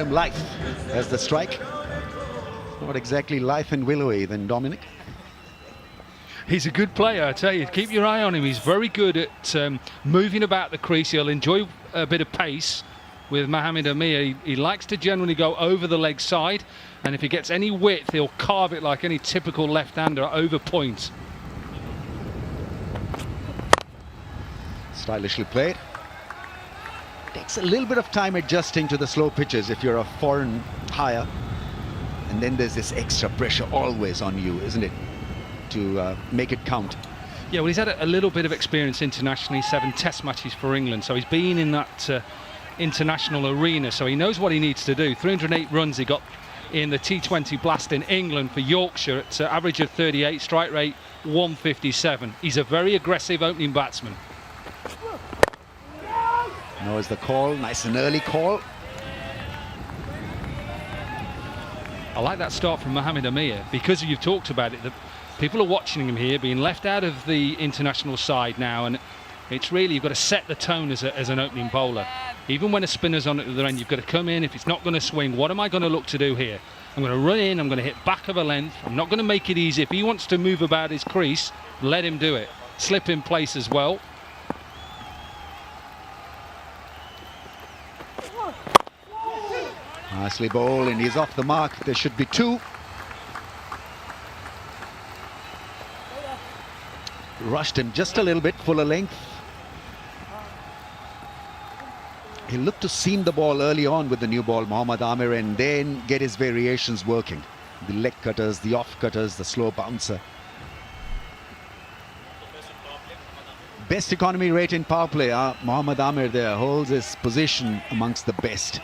him life as the strike. Not exactly life and willowy then, Dominic. He's a good player, I tell you. Keep your eye on him. He's very good at moving about the crease. He'll enjoy a bit of pace with Mohamed Amir. He likes to generally go over the leg side, and if he gets any width, he'll carve it like any typical left-hander over point. Stylishly played. Takes a little bit of time adjusting to the slow pitches if you're a foreign hire. And then there's this extra pressure always on you, isn't it? To make it count. Yeah, well, he's had a little bit of experience internationally, 7 test matches for England, so he's been in that international arena, so he knows what he needs to do. 308 runs he got in the T20 Blast in England for Yorkshire at average of 38, strike rate 157. He's a very aggressive opening batsman. Knows the call, nice and early call. I like that start from Mohamed Amir because you've talked about it. People are watching him here, being left out of the international side now, and it's really, you've got to set the tone as an opening bowler. Even when a spinner's on at the other end, you've got to come in. If it's not going to swing, what am I going to look to do here? I'm going to run in, I'm going to hit back of a length. I'm not going to make it easy. If he wants to move about his crease, let him do it. Slip in place as well. Nicely bowled, and he's off the mark. There should be 2. Rushed him just a little bit, fuller length. He looked to seam the ball early on with the new ball, Mohamed Amir, and then get his variations working. The leg cutters, the off cutters, the slow bouncer. Best economy rate in power play. Mohamed Amir there holds his position amongst the best.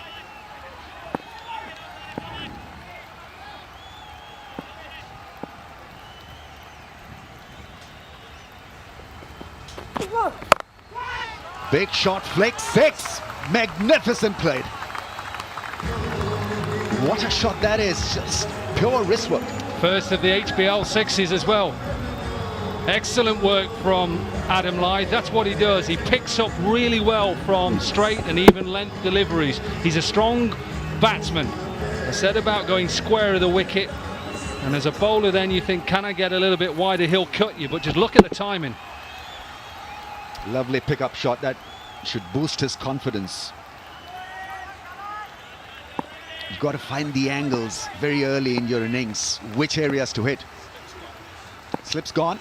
Big shot, flick, 6. Magnificent play. What a shot that is, just pure wrist work. First of the HBL sixes as well. Excellent work from Adam Lyth. That's what he does. He picks up really well from straight and even length deliveries. He's a strong batsman. I said about going square of the wicket, and as a bowler then you think, can I get a little bit wider? He'll cut you, but just look at the timing. Lovely pickup shot that should boost his confidence. You've got to find the angles very early in your innings, which areas to hit. Slip's gone.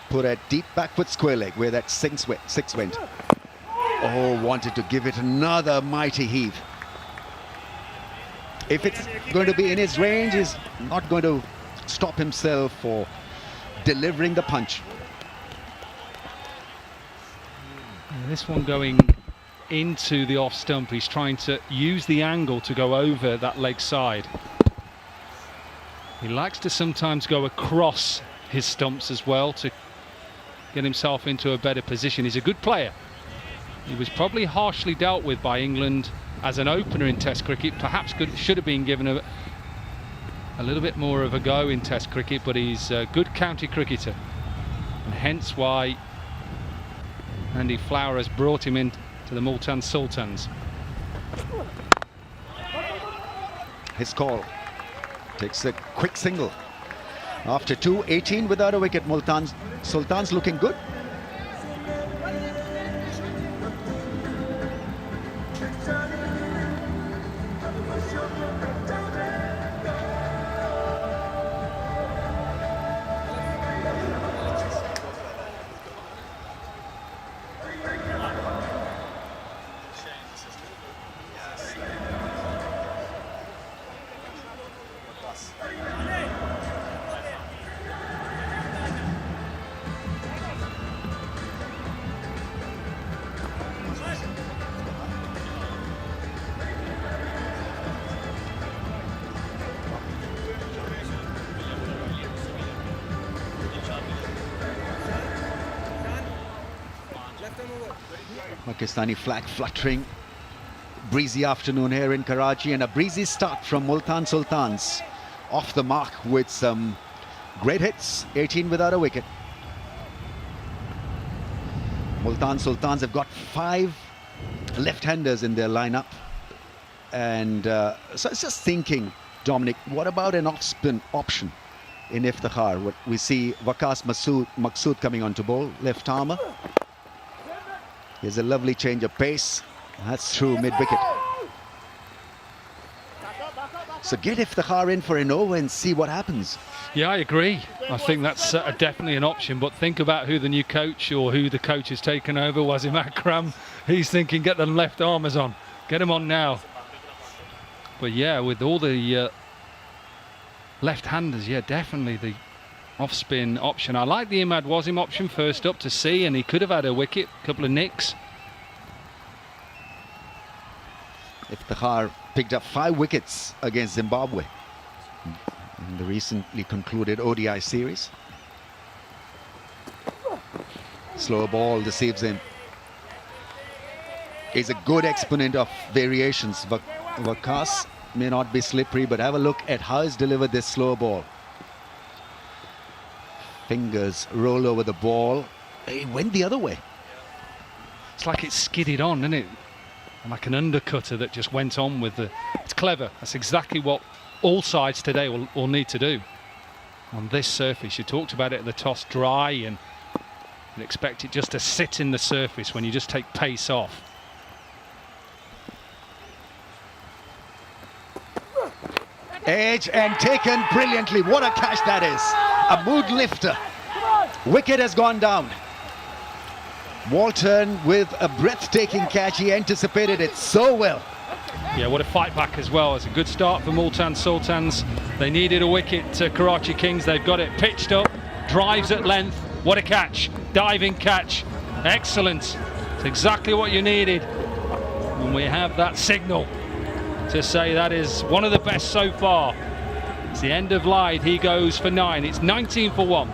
Put a deep backward square leg where that 6 went. Oh, wanted to give it another mighty heave. If it's going to be in his range, he's not going to stop himself for delivering the punch. This one going into the off stump. He's trying to use the angle to go over that leg side. He likes to sometimes go across his stumps as well to get himself into a better position. He's a good player. He was probably harshly dealt with by England as an opener in Test cricket. Perhaps should have been given a little bit more of a go in Test cricket, but he's a good county cricketer, and hence why Andy Flower has brought him in to the Multan Sultans. His call takes a quick single. After 18 without a wicket, Multan Sultans looking good. Pakistani flag fluttering. Breezy afternoon here in Karachi, and a breezy start from Multan Sultans. Off the mark with some great hits, 18 without a wicket. Multan Sultans have got 5 left-handers in their lineup. And so it's just thinking, Dominic, what about an off-spin option in Iftikhar? What we see Waqas Maqsood coming on to bowl, left armour. Here's a lovely change of pace. That's through mid-wicket. So get Iftikhar in for an over and see what happens. Yeah, I agree. I think that's definitely an option, but think about who the new coach or who the coach has taken over, Wasim Akram. He's thinking, get them left armers on. Get them on now. But yeah, with all the left-handers, yeah, definitely the off-spin option. I like the Imad Wasim option first up to see, and he could have had a wicket, a couple of nicks. Iftikhar picked up 5 wickets against Zimbabwe in the recently concluded ODI series. Slow ball deceives him. He's a good exponent of variations. Waqas may not be slippery, but have a look at how he's delivered this slow ball. Fingers roll over the ball. He went the other way. It's like it skidded on, isn't it? Like an undercutter that just went on with the... It's clever. That's exactly what all sides today will need to do on this surface. You talked about it at the toss, dry, and you'd expect it just to sit in the surface when you just take pace off. Edge and taken brilliantly. What a catch that is. A mood lifter. Wicket has gone down. Multan with a breathtaking catch. He anticipated it so well. Yeah, what a fight back as well. It's a good start for Multan Sultans. They needed a wicket to Karachi Kings. They've got it pitched up, drives at length. What a catch. Diving catch. Excellent. It's exactly what you needed. And we have that signal to say that is one of the best so far. It's the end of Lyde. He goes for 9. It's 19 for 1.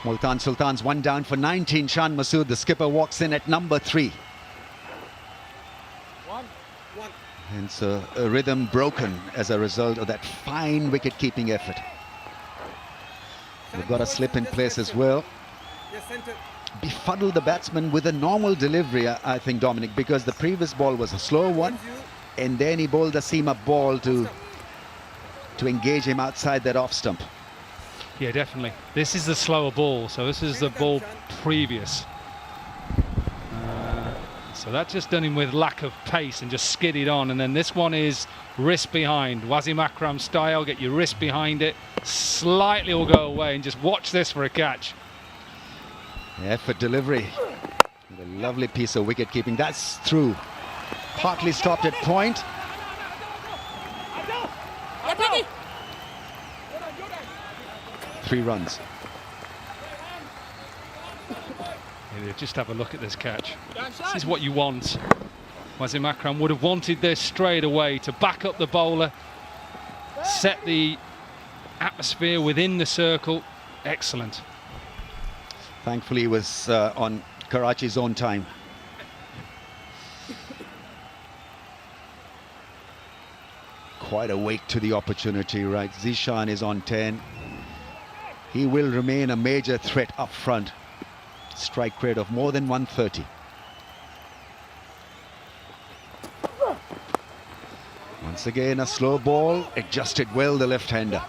Multan Sultans 1 down for 19. Shan Masood, the skipper, walks in at number 3. And so a rhythm broken as a result of that fine wicket-keeping effort. They've got a slip in place as well. Befuddled the batsman with a normal delivery, I think, Dominic, because the previous ball was a slow one, and then he bowled a seam-up ball to engage him outside that off stump. Yeah, definitely. This is the slower ball, so this is the ball previous. So that just done him with lack of pace and just skidded on, and then this one is wrist behind. Wasim Akram style, get your wrist behind it, slightly will go away, and just watch this for a catch. Effort delivery. A lovely piece of wicket keeping. That's through. Partly stopped at point. Three runs. Yeah, just have a look at this catch. This is what you want. Wasim Akram would have wanted this straight away to back up the bowler, set the atmosphere within the circle. Excellent. Thankfully, he was on Karachi's own time. Quite awake to the opportunity, right? Zishan is on 10. He will remain a major threat up front. Strike rate of more than 130. Once again, a slow ball, adjusted well, the left-hander.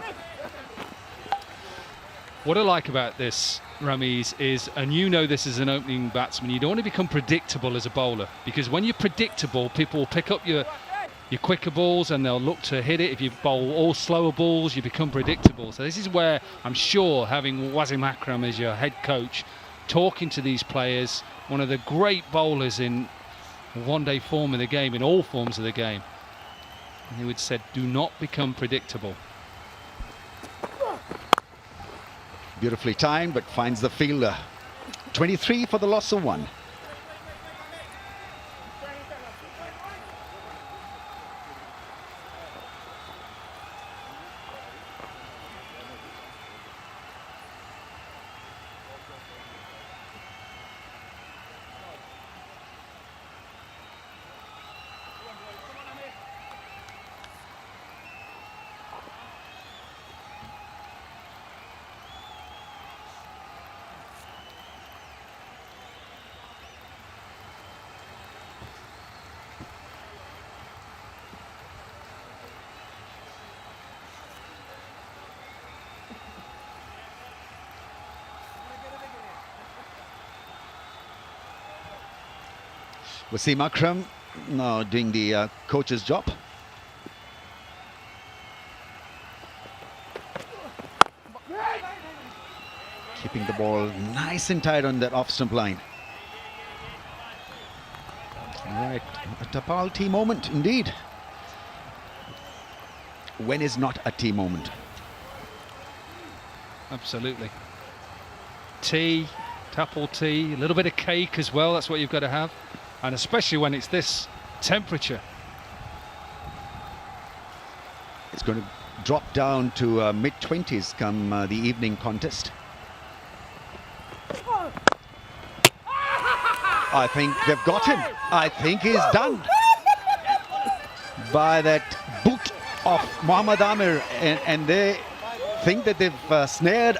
What I like about this, Ramiz, is, and you know this as an opening batsman, you don't want to become predictable as a bowler, because when you're predictable, people will pick up your quicker balls and they'll look to hit it. If you bowl all slower balls, you become predictable. So this is where I'm sure having Wasim Akram as your head coach talking to these players, one of the great bowlers in one-day form of the game, in all forms of the game. And he would said, do not become predictable. Beautifully timed, but finds the fielder. 23 for the loss of 1. Wasim Akram now doing the coach's job. Keeping the ball nice and tight on that off-stump line. Right, a Tapal tea moment indeed. When is not a tea moment? Absolutely. Tea, Tapal tea, a little bit of cake as well, that's what you've got to have. And especially when it's this temperature. It's going to drop down to mid-20s come the evening contest. I think they've got him. I think he's done by that boot of Mohammad Amir, and they think that they've snared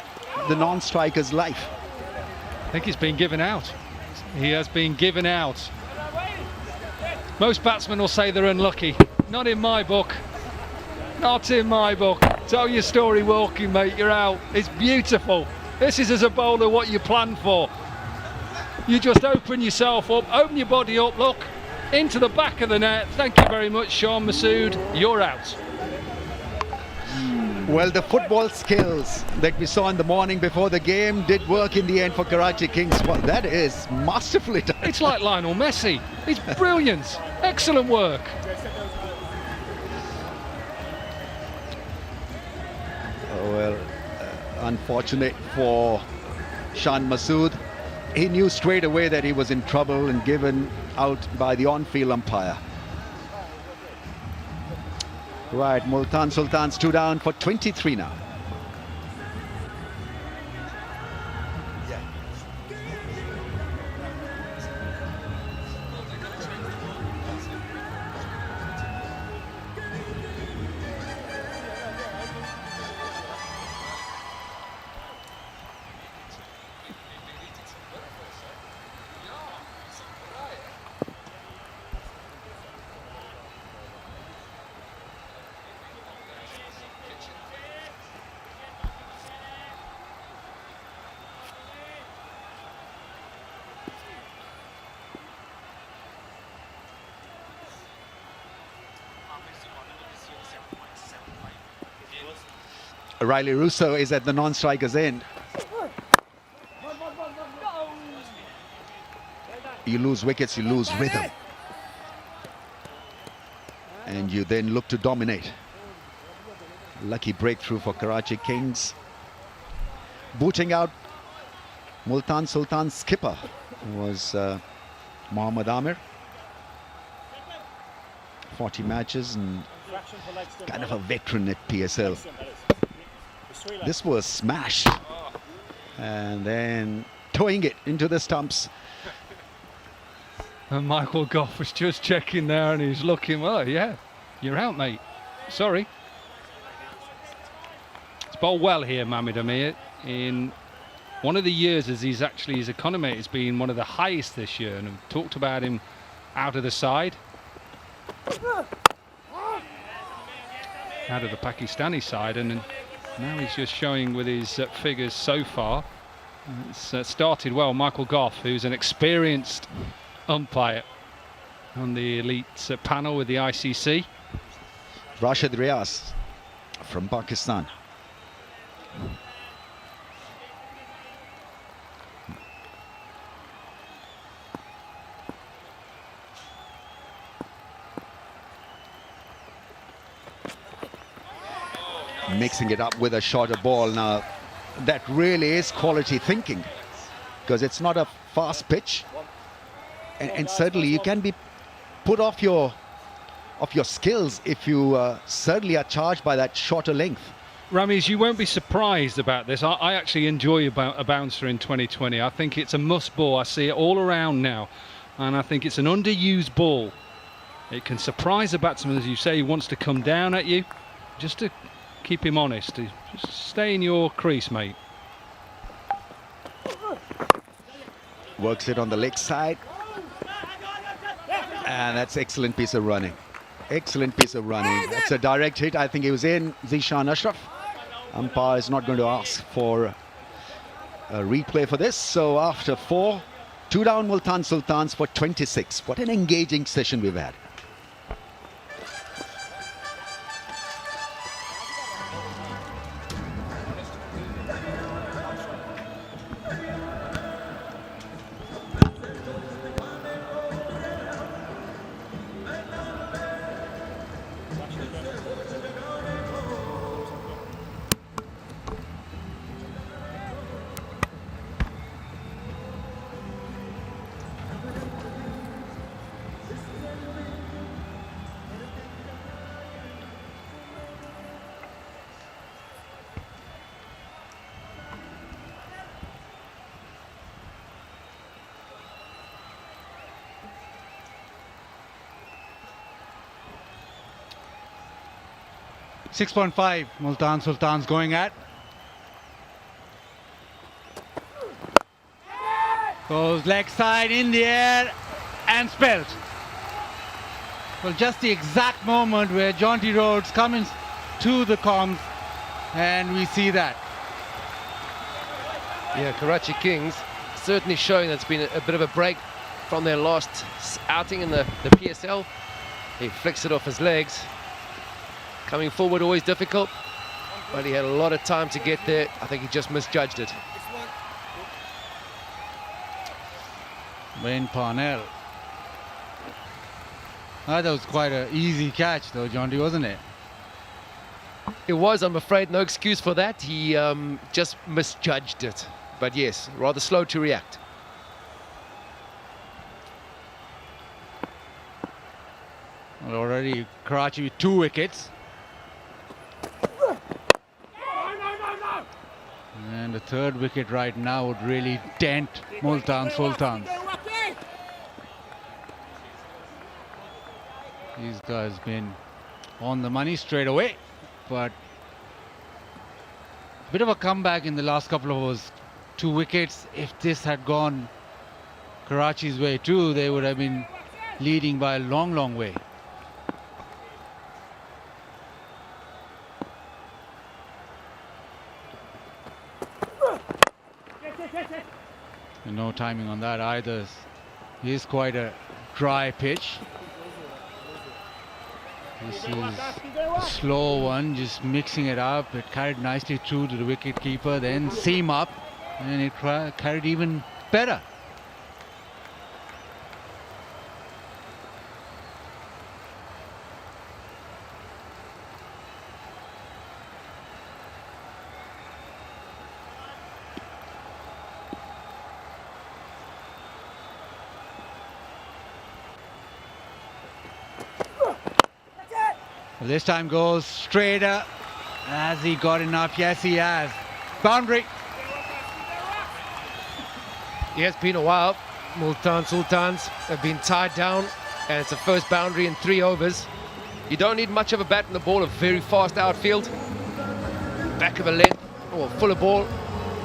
the non-striker's life. I think he's been given out. He has been given out. Most batsmen will say they're unlucky. Not in my book. Not in my book. Tell your story walking, mate. You're out. It's beautiful. This is, as a bowler, what you plan for. You just open yourself up, open your body up, look, into the back of the net. Thank you very much, Sean Masood. You're out. Well, the football skills that we saw in the morning before the game did work in the end for Karachi Kings. Well, that is masterfully done. It's like Lionel Messi. It's brilliant. Excellent work. Oh, well, unfortunate for Sean Masood. He knew straight away that he was in trouble and given out by the on-field umpire. Right, Multan Sultans 2 down for 23 now. Riley Russo is at the non-striker's end. You lose wickets, you lose rhythm. And you then look to dominate. Lucky breakthrough for Karachi Kings. Booting out Multan Sultan's skipper was Mohammad Amir. 40 matches and kind of a veteran at PSL. This was smash, and then towing it into the stumps. And Michael Goff was just checking there, and he's looking, well, yeah, you're out, mate. Sorry. It's bowled well here, Mohammad Amir. In one of the years, as his economy has been one of the highest this year, and I've talked about him out of the side. Out of the Pakistani side, and now he's just showing with his figures so far. It's started well. Michael Goff, who's an experienced umpire on the elite panel with the ICC. Rashid Riaz from Pakistan. mixing it up with a shorter ball. Now, that really is quality thinking, because it's not a fast pitch, and certainly you can be put off your skills if you certainly are charged by that shorter length. Ramiz, you won't be surprised about this. I actually enjoy a bouncer in 2020. I think it's a must ball. I see it all around now, and I think it's an underused ball. It can surprise the batsman, as you say. He wants to come down at you, just to keep him honest. Just stay in your crease, mate. Works it on the leg side, and that's excellent piece of running. Excellent piece of running. That's a direct hit. I think he was in. Zishan Ashraf. Umpire is not going to ask for a replay for this. So after 4, 2 down Multan Sultans for 26. What an engaging session we've had. .5 Multan Sultans going at. Goes leg side in the air and spelled. Well, just the exact moment where Jonty Rhodes comes to the comms, and we see that. Yeah, Karachi Kings certainly showing that it's been a bit of a break from their last outing in the PSL. He flicks it off his legs. Coming forward, always difficult, but he had a lot of time to get there. I think he just misjudged it. Wayne Parnell. That was quite an easy catch though, Jonty, wasn't it? It was, I'm afraid, no excuse for that. He just misjudged it. But yes, rather slow to react. Well, already Karachi with 2 wickets. And the 3rd wicket right now would really dent Multan Sultans. These guys been on the money straight away, but a bit of a comeback in the last couple of overs. 2 wickets. If this had gone Karachi's way too, they would have been leading by a long, long way. And no timing on that either. It is quite a dry pitch. This is a slow one, just mixing it up. It carried nicely through to the wicket keeper, then seam up, and it carried even better. This time goes straighter. Has he got enough? Yes, he has. Boundary. Yeah, it's been a while. Multan Sultans have been tied down, and it's a first boundary in 3 overs. You don't need much of a bat in the ball, a very fast outfield. Back of a length, or fuller ball.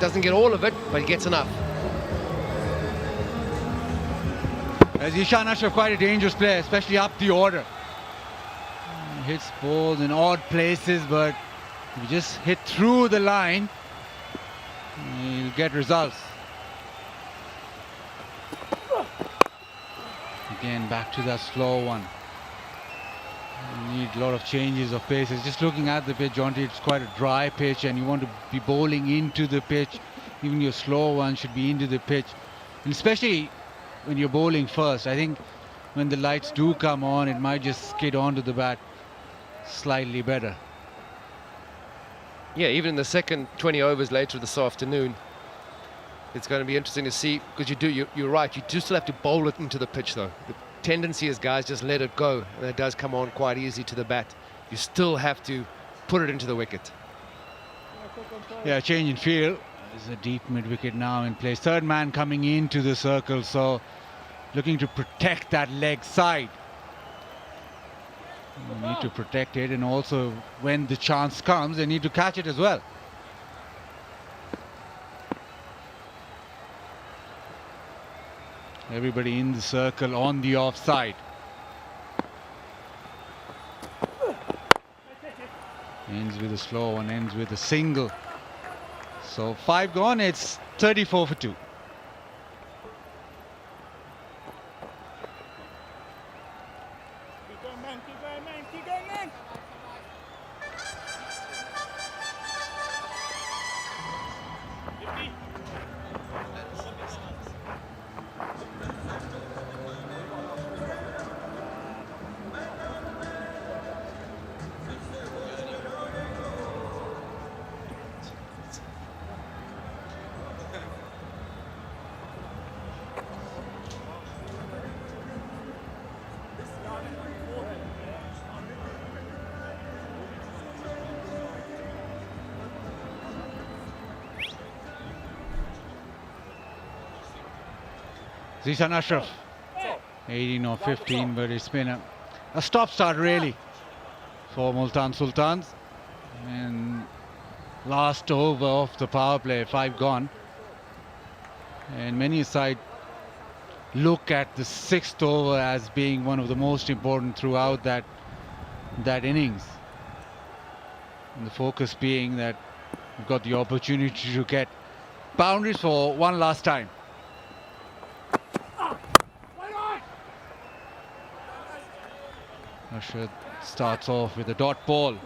Doesn't get all of it, but he gets enough. As Zishan Ashraf, quite a dangerous player, especially up the order. Hits balls in odd places, but if you just hit through the line, you'll get results. Again, back to that slow one. You need a lot of changes of paces. Just looking at the pitch, Jonty, it's quite a dry pitch, and you want to be bowling into the pitch. Even your slow one should be into the pitch, and especially when you're bowling first. I think when the lights do come on, it might just skid onto the bat slightly better. Yeah, even in the second 20 overs later this afternoon, it's going to be interesting to see, because you're right, you do still have to bowl it into the pitch though. The tendency is guys just let it go, and it does come on quite easy to the bat. You still have to put it into the wicket. Yeah, change in field. There's a deep mid-wicket now in place. Third man coming into the circle, so looking to protect that leg side. You need to protect it, and also when the chance comes, they need to catch it as well. Everybody in the circle on the offside. Ends with a slow one, ends with a single. So 5 gone, it's 34 for 2. Zishan Ashraf, 18 or 15, but it's been a stop-start really for Multan Sultans. And last over of the power play, 5 gone. And many a side look at the 6th over as being one of the most important throughout that innings. And the focus being that we've got the opportunity to get boundaries for one last time. Ashraf starts off with a dot ball.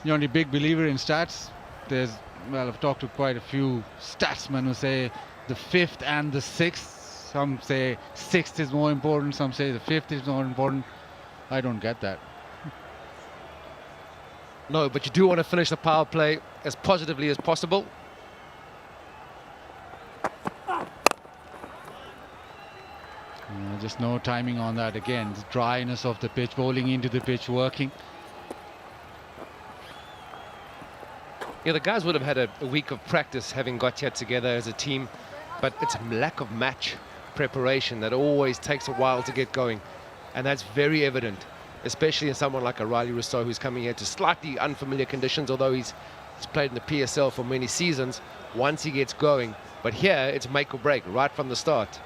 You're only a big believer in stats. Well, I've talked to quite a few statsmen who say the 5th and the 6th. Some say 6th is more important, some say the 5th is more important. I don't get that. No, but you do want to finish the power play as positively as possible. Just no timing on that again. The dryness of the pitch, bowling into the pitch, working. Yeah, the guys would have had a week of practice having got here together as a team, but it's lack of match preparation that always takes a while to get going, and that's very evident, especially in someone like a Riley Rousseau who's coming here to slightly unfamiliar conditions, although he's played in the PSL for many seasons. Once he gets going, but here it's make or break right from the start.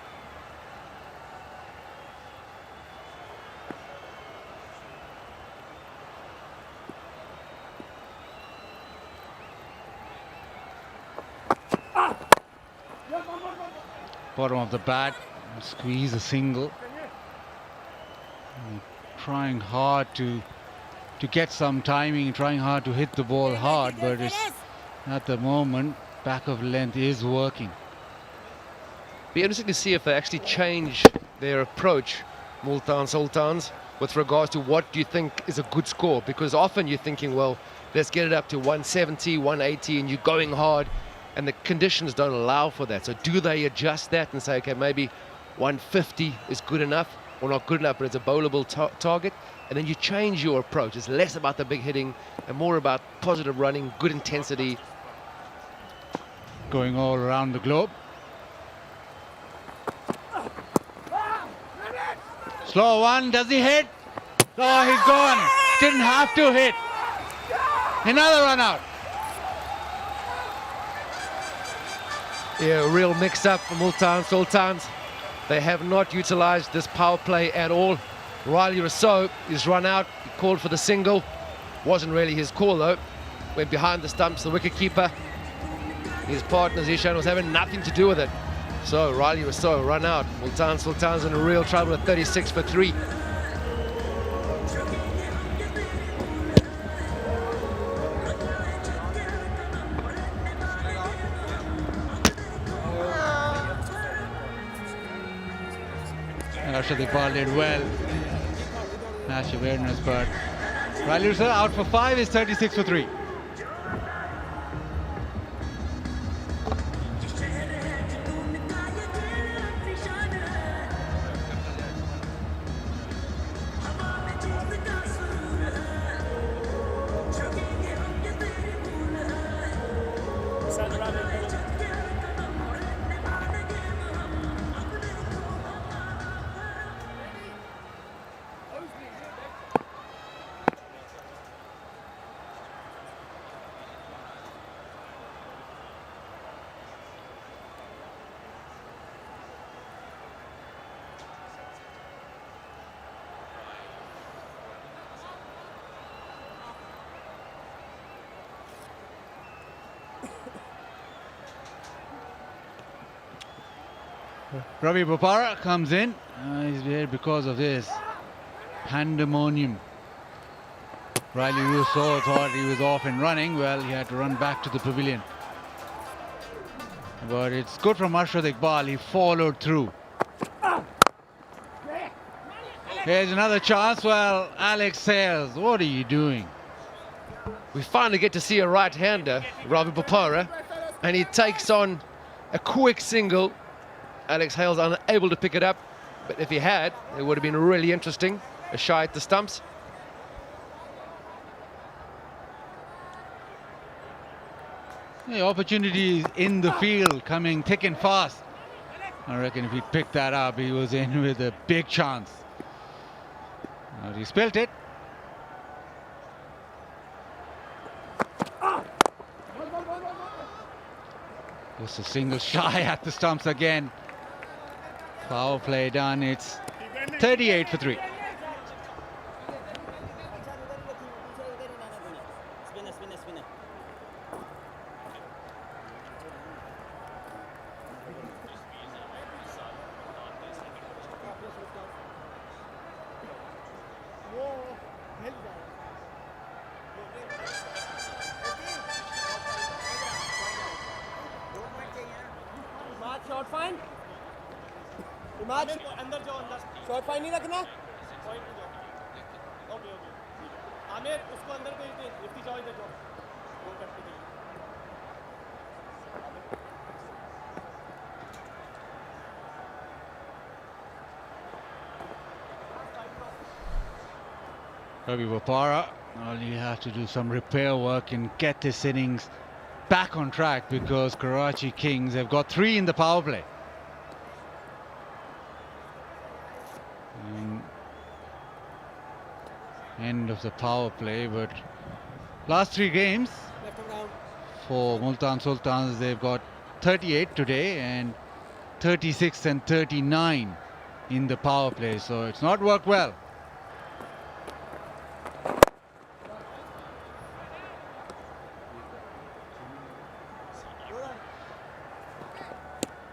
Bottom of the bat, squeeze a single. Trying hard to get some timing, trying hard to hit the ball hard, but it's at the moment back of length is working. Be interesting to see if they actually change their approach, Multan Sultans, with regards to what do you think is a good score, because often you're thinking, well, let's get it up to 170, 180, and you're going hard, and the conditions don't allow for that. So do they adjust that and say, okay, maybe 150 is good enough, or not good enough, but it's a bowlable target, and then you change your approach. It's less about the big hitting and more about positive running, good intensity. Going all around the globe. Slow one, does he hit? Oh, he's gone. Didn't have to hit. Another run out. Yeah, a real mix-up for Multan Sultans. They have not utilized this power play at all. Riley Rousseau is run out. He called for the single. Wasn't really his call, though. Went behind the stumps, the wicket-keeper. His partner, Zishan, was having nothing to do with it. So, Riley Rousseau run out. Multan Sultans in real trouble at 36 for 3. Arslan Ash did well. Match awareness, but Riley Russell out for 5 is 36 for 3. Ravi Bopara comes in. He's here because of this pandemonium. Riley Russo thought he was off and running. Well, he had to run back to the pavilion. But it's good from Arslan Ash. He followed through. Here's another chance. Well, Alex Hales, what are you doing? We finally get to see a right-hander, Ravi Bopara, and he takes on a quick single. Alex Hales unable to pick it up, but if he had, it would have been really interesting. A shy at the stumps. The opportunities in the field coming thick and fast. I reckon if he'd picked that up, he was in with a big chance. But he spilt it. Just a single shy at the stumps again. Power play done. It's 38 for 3. Short fine अंदर जाओ अंदर short fine नहीं रखना okay okay Aamir उसको अंदर भेज दे इतनी जाओ इधर जाओ गोल करते हैं Ravi Bopara, well, you have to do some repair work and get this innings back on track because Karachi Kings have got 3 in the power play. End of the power play, but last 3 games for Multan Sultans, they've got 38 today and 36 and 39 in the power play, so it's not worked well.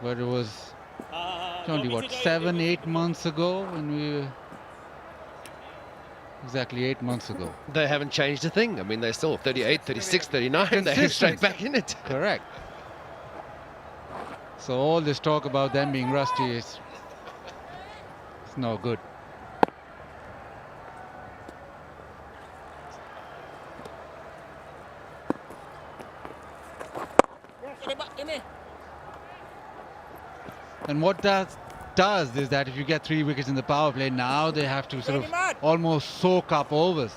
But it was only what 7-8 months ago when we were exactly 8 months ago. They haven't changed a thing. I mean, they're still 38, 36, 39. They're straight back in it. Correct. So all this talk about them being rusty is it's no good. And what that does is that if you get 3 wickets in the power play, now they have to sort of almost soak up overs.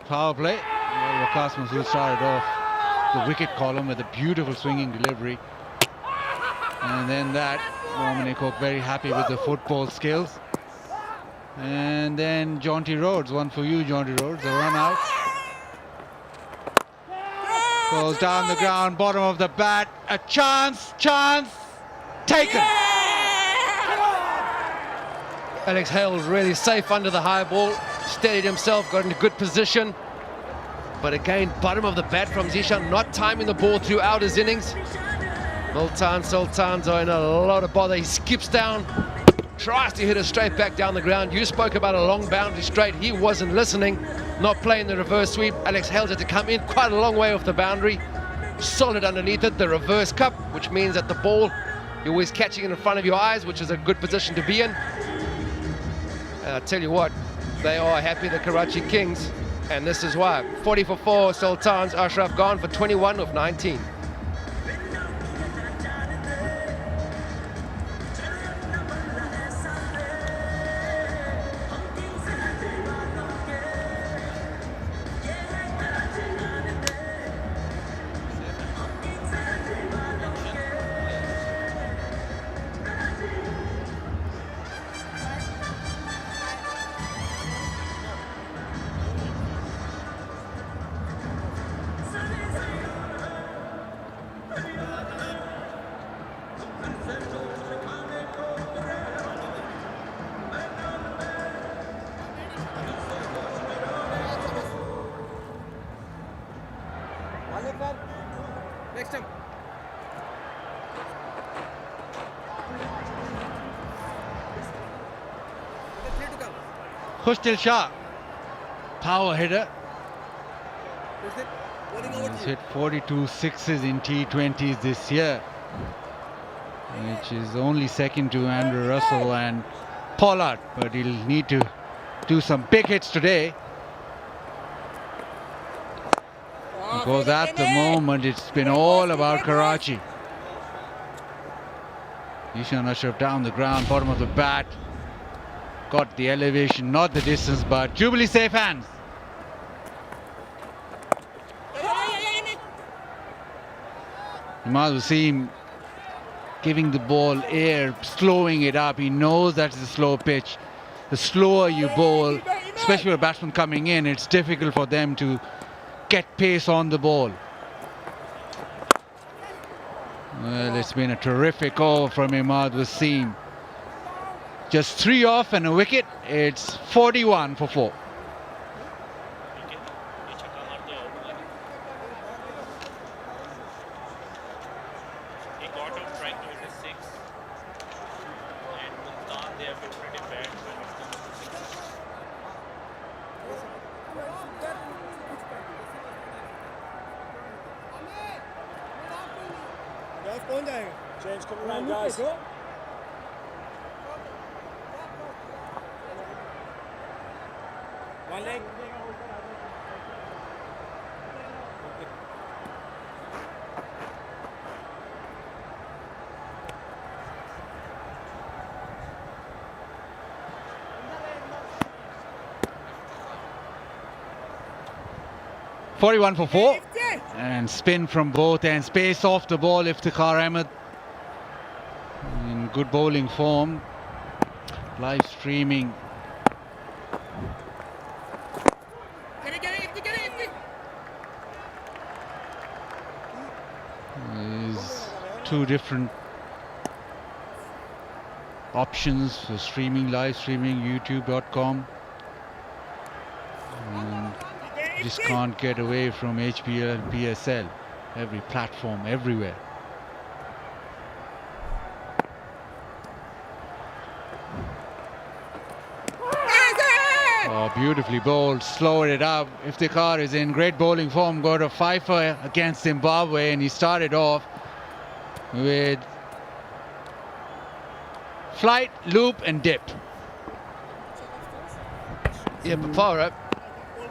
Power play, well, Waqas Masood started off the wicket column with a beautiful swinging delivery. And then that, Dominic Hook very happy with the football skills. And then Jaunty Rhodes, one for you, Jaunty Rhodes, a run out. Goes down the ground, bottom of the bat, a chance, taken. Alex Hales really safe under the high ball, steadied himself, got in a good position. But again, bottom of the bat from Zishan, not timing the ball throughout his innings. Multan Sultans are in a lot of bother. He skips down, tries to hit it straight back down the ground. You spoke about a long boundary straight. He wasn't listening, not playing the reverse sweep. Alex Hales had to come in quite a long way off the boundary. Solid underneath it, the reverse cup, which means that the ball, you're always catching it in front of your eyes, which is a good position to be in. And I tell you what, they are happy, the Karachi Kings, and this is why. 40 for 4, Sultans. Ashraf gone for 21 of 19. Next time. Khushdil Shah, power hitter. He's hit 42 sixes in T20s this year, which is only second to Andrew Russell and Pollard, but he'll need to do some big hits today. Because at the moment it's been all about Karachi. Ishan Ashraf down the ground, bottom of the bat. Got the elevation, not the distance, but Jubilee safe hands. Imad Wasim giving the ball air, slowing it up. He knows that's a slow pitch. The slower you bowl, especially with a batsman coming in, it's difficult for them to get pace on the ball. Well, it's been a terrific over from Imad Wasim. Just 3 off and a wicket. It's 41 for 4. He got out trying to hit a 6, and Multan, they have been pretty bad when it comes to sixes. Guys, कौन जाएगा? Change coming around, guys. One leg. .41 for 4. And spin from both ends. Pace off the ball, Iftikhar Ahmed. In good bowling form. Live streaming. There's 2 different options for streaming, live streaming, youtube.com. Just can't get away from HBL PSL. Every platform, everywhere. Oh, beautifully bowled, slowed it up. Iftikhar is in great bowling form. Got a 5-for against Zimbabwe, and he started off with flight, loop, and dip. Yeah, Papara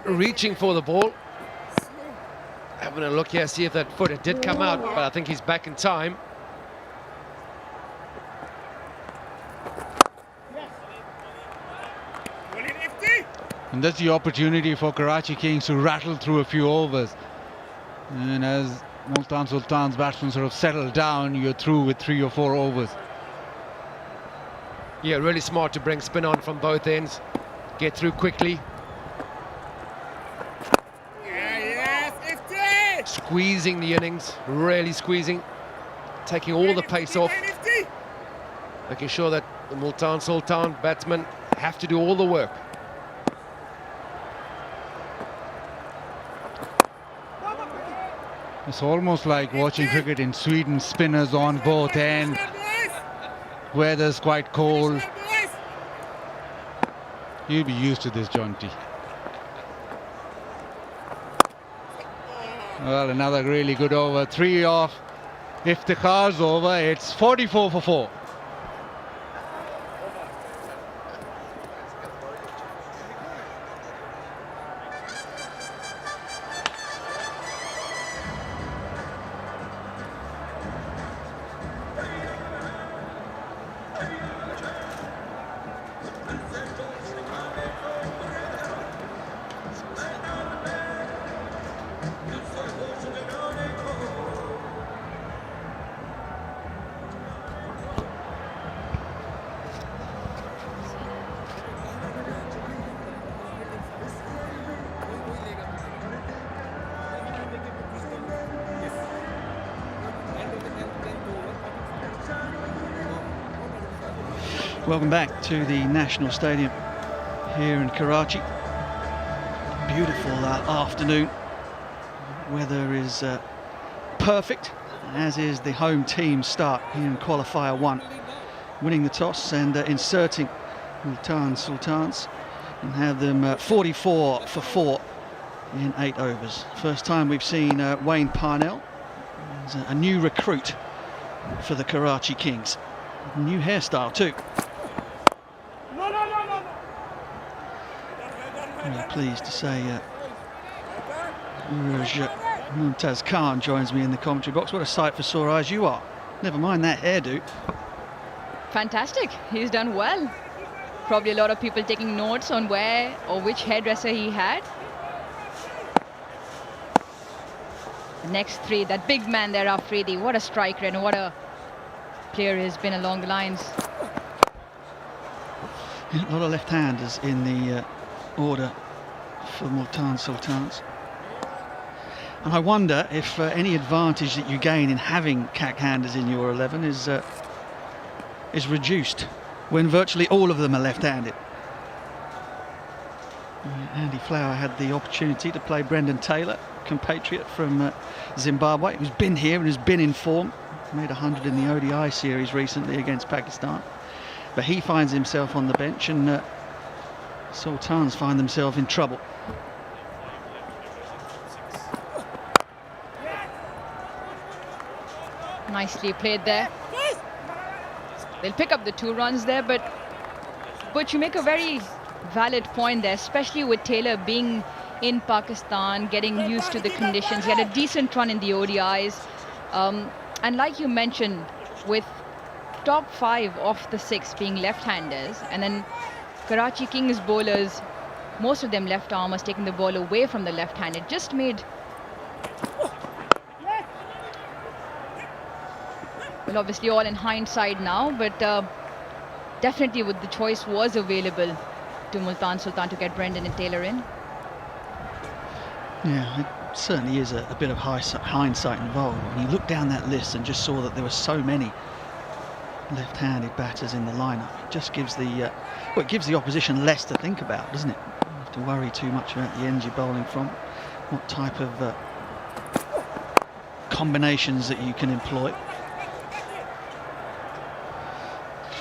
reaching for the ball. Having a look here, see if that footer did come out, but I think he's back in time. And that's the opportunity for Karachi Kings to rattle through a few overs. And as Multan Sultans batsmen sort of settle down, you're through with 3 or 4 overs. Yeah, really smart to bring spin on from both ends. Get through quickly. Squeezing the innings, really squeezing. Taking all the pace off. Making sure that the Multan Sultan batsmen have to do all the work. It's almost like watching cricket in Sweden, spinners on both ends. Weather's quite cold. You'll be used to this, Jonty. Well, another really good over. 3 off. Iftikhar's over. It's 44 for 4. Welcome back to the National Stadium here in Karachi. Beautiful afternoon. Weather is perfect, as is the home team start here in Qualifier 1. Winning the toss and inserting Multan Sultans and have them 44 for 4 in 8 overs. First time we've seen Wayne Parnell, a new recruit for the Karachi Kings. New hairstyle too. Very pleased to say Mumtaz Khan joins me in the commentary box. What a sight for sore eyes you are. Never mind that hairdo. Fantastic. He's done well. Probably a lot of people taking notes on where or which hairdresser he had. The next 3, that big man there, Afridi. What a striker and what a player he has been along the lines. A lot of left-handers in the order for Multan Sultans. And I wonder if any advantage that you gain in having cack-handers in your 11 is reduced when virtually all of them are left-handed. Andy Flower had the opportunity to play Brendan Taylor, compatriot from Zimbabwe, who's been here and has been in form. Made 100 in the ODI series recently against Pakistan. But he finds himself on the bench, and Sultans find themselves in trouble. Nicely played there. They'll pick up the 2 runs there, but you make a very valid point there, especially with Taylor being in Pakistan, getting used to the conditions. He had a decent run in the ODIs. And like you mentioned, with top 5 of the 6 being left-handers, and then Karachi Kings bowlers, most of them left-armers taking the ball away from the left-hand, it just made... Well, obviously all in hindsight now, but definitely the choice was available to Multan Sultan to get Brendan and Taylor in. Yeah, it certainly is a bit of hindsight involved. When you look down that list and just saw that there were so many left-handed batters in the lineup, it just gives the it gives the opposition less to think about, doesn't it? You don't have to worry too much about the end you're bowling from, what type of combinations that you can employ.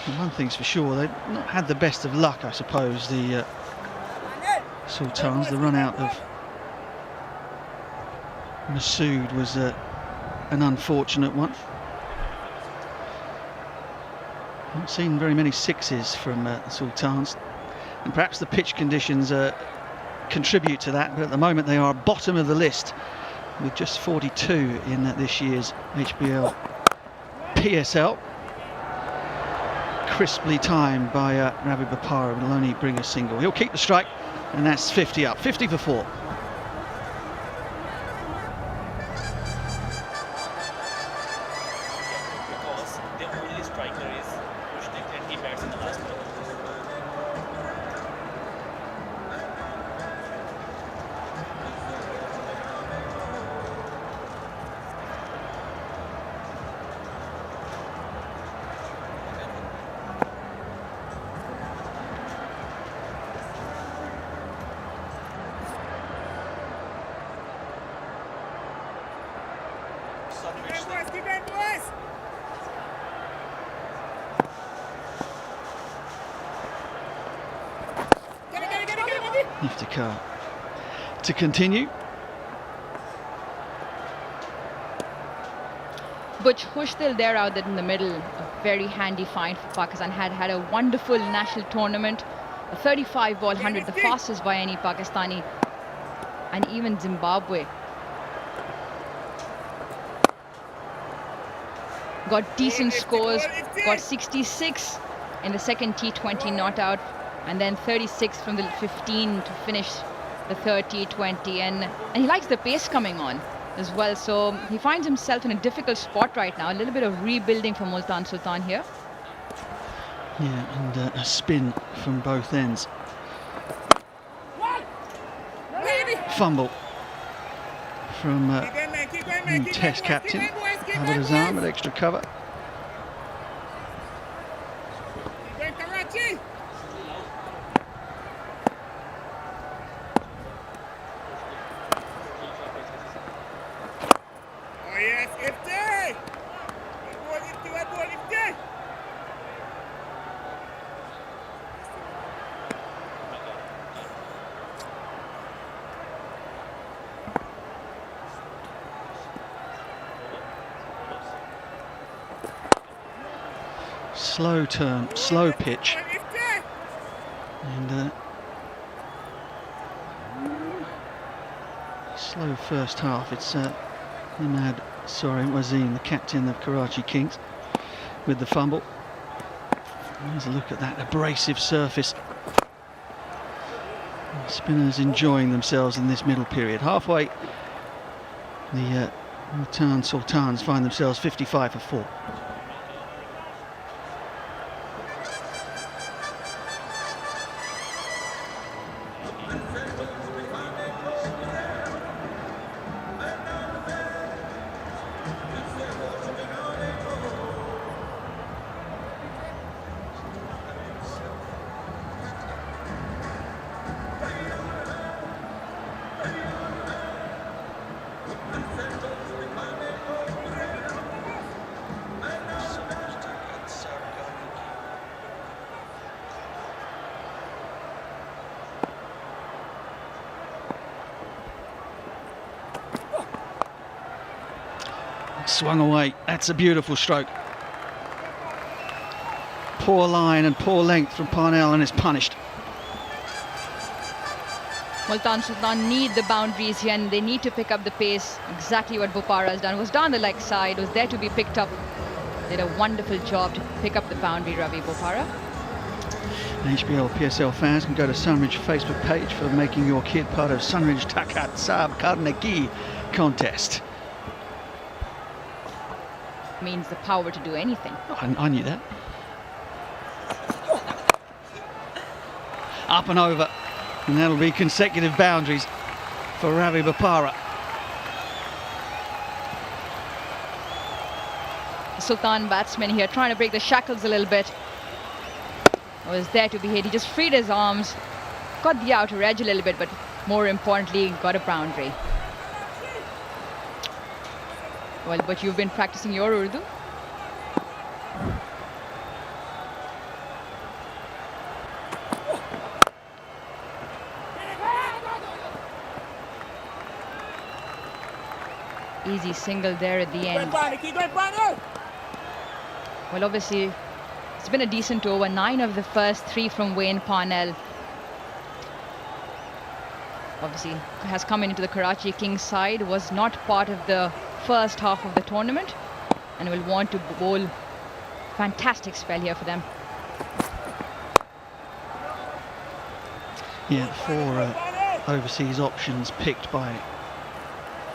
And one thing's for sure, they've not had the best of luck, I suppose, the Sultans. The run out of Masood was an unfortunate one. Not seen very many 6s from the Sultans, and perhaps the pitch conditions contribute to that, but at the moment they are bottom of the list with just 42 in this year's HBL PSL. Crisply timed by Ravi Bapara, will only bring a single. He'll keep the strike, and that's 50 up, 50 for 4. Because the only striker is pushed it and he bats in the last ball. Iftikhar to continue. Butch Hushtil there out there in the middle, a very handy find for Pakistan. Had a wonderful national tournament, a 35 ball 100, the fastest by any Pakistani, and even Zimbabwe got decent scores, got 66 in the second T20 not out, and then 36 from the 15 to finish the third T20, and he likes the pace coming on as well, so he finds himself in a difficult spot right now. A little bit of rebuilding for Multan Sultan here. Yeah, and a spin from both ends. Fumble from Test captain Abid Azam at extra cover. slow turn, slow pitch, and slow first half. It's Imad Wazim, the captain of Karachi Kings, with the fumble. There's a look at that abrasive surface. The spinners enjoying themselves in this middle period. Halfway, the Multan Sultans find themselves 55 for 4. Swung away. That's a beautiful stroke. Poor line and poor length from Parnell, and it's punished. Multan Sultan need the boundaries here, and they need to pick up the pace. Exactly what Bopara has done. Was down the leg side, was there to be picked up. Did a wonderful job to pick up the boundary, Ravi Bopara. HBL PSL fans can go to Sunridge Facebook page for making your kid part of Sunridge Takat Saab Karneki contest. Means the power to do anything. I knew that. Up and over, and that'll be consecutive boundaries for Ravi Bopara. The Sultan batsman here trying to break the shackles a little bit. Was there to be hit. He just freed his arms, got the outer edge a little bit, but more importantly, got a boundary. Well, but you've been practicing your Urdu. Easy single there at the end. Well, obviously, it's been a decent over. 9 of the first 3 from Wayne Parnell. Obviously, has come into the Karachi Kings side, was not part of the first half of the tournament, and will want to bowl. Fantastic spell here for them. Yeah, 4 overseas options picked by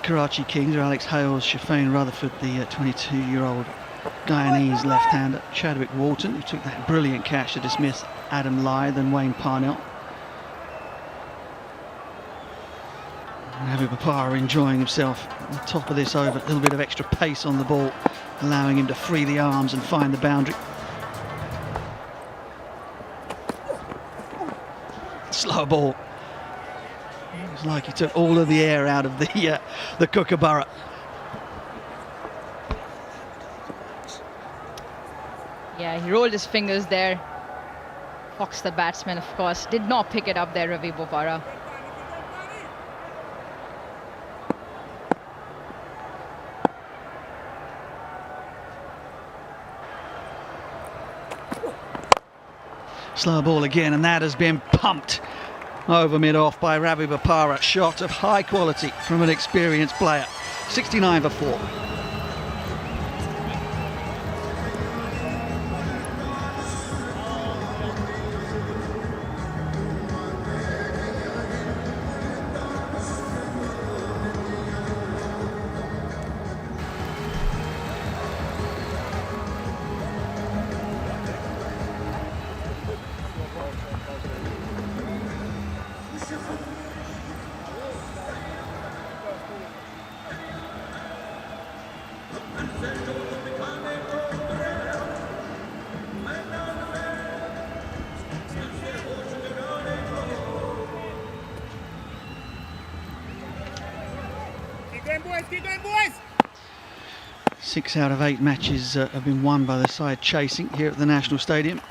Karachi Kings are Alex Hales, Shafane Rutherford, the 22-year-old Guyanese left-hander, Chadwick Walton, who took that brilliant catch to dismiss Adam Lyth and Wayne Parnell. Ravi Bopara enjoying himself at the top of this over. A little bit of extra pace on the ball, allowing him to free the arms and find the boundary. Slow ball. It's like he took all of the air out of the kookaburra. Yeah, he rolled his fingers there. Fox, the batsman, of course, did not pick it up there, Ravi Bopara. Slow ball again, and that has been pumped over mid-off by Ravi Bopara. Shot of high quality from an experienced player. 69 for 4. Keep going, boys! 6 out of 8 matches have been won by the side chasing here at the National Stadium.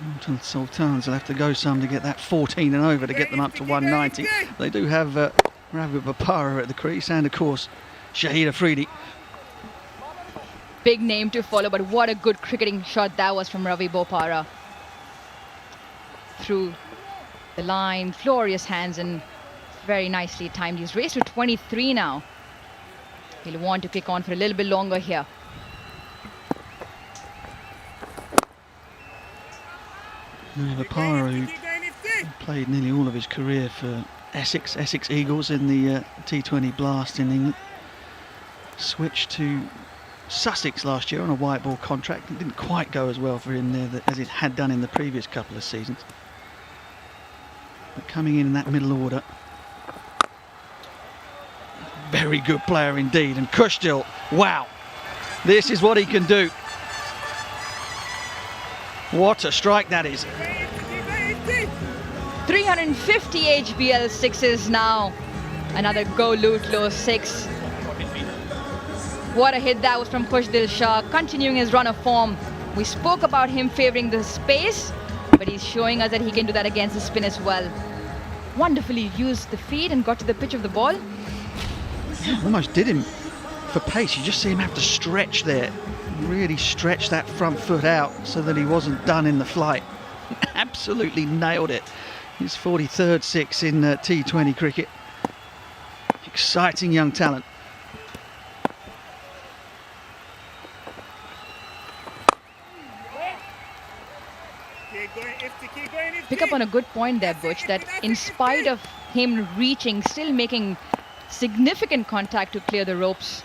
Multan Sultans will have to go some to get that 14 and over to get them up to 190. They do have Ravi Bopara at the crease and, of course, Shahid Afridi. big name to follow, but what a good cricketing shot that was from Ravi Bopara. Through the line, glorious hands, and very nicely timed. He's raced to 23 now. He'll want to kick on for a little bit longer here. Bopara, who played nearly all of his career for Essex Eagles in the T20 Blast in England, switched to Sussex last year on a white ball contract. It didn't quite go as well for him there as it had done in the previous couple of seasons. But coming in that middle order, very good player indeed. And Kushdil, wow, this is what he can do. What a strike that is. 350 HBL sixes now. Another go loot low 6. What a hit that was from Kushdil Shah, continuing his run of form. We spoke about him favouring the space, but he's showing us that he can do that against the spin as well. Wonderfully used the feet and got to the pitch of the ball. Yeah, almost did him for pace. You just see him have to stretch there, really stretch that front foot out so that he wasn't done in the flight. Absolutely nailed it. His 43rd 6 in T20 cricket. Exciting young talent. Pick up on a good point there, Butch, that in spite of him reaching, still making significant contact to clear the ropes.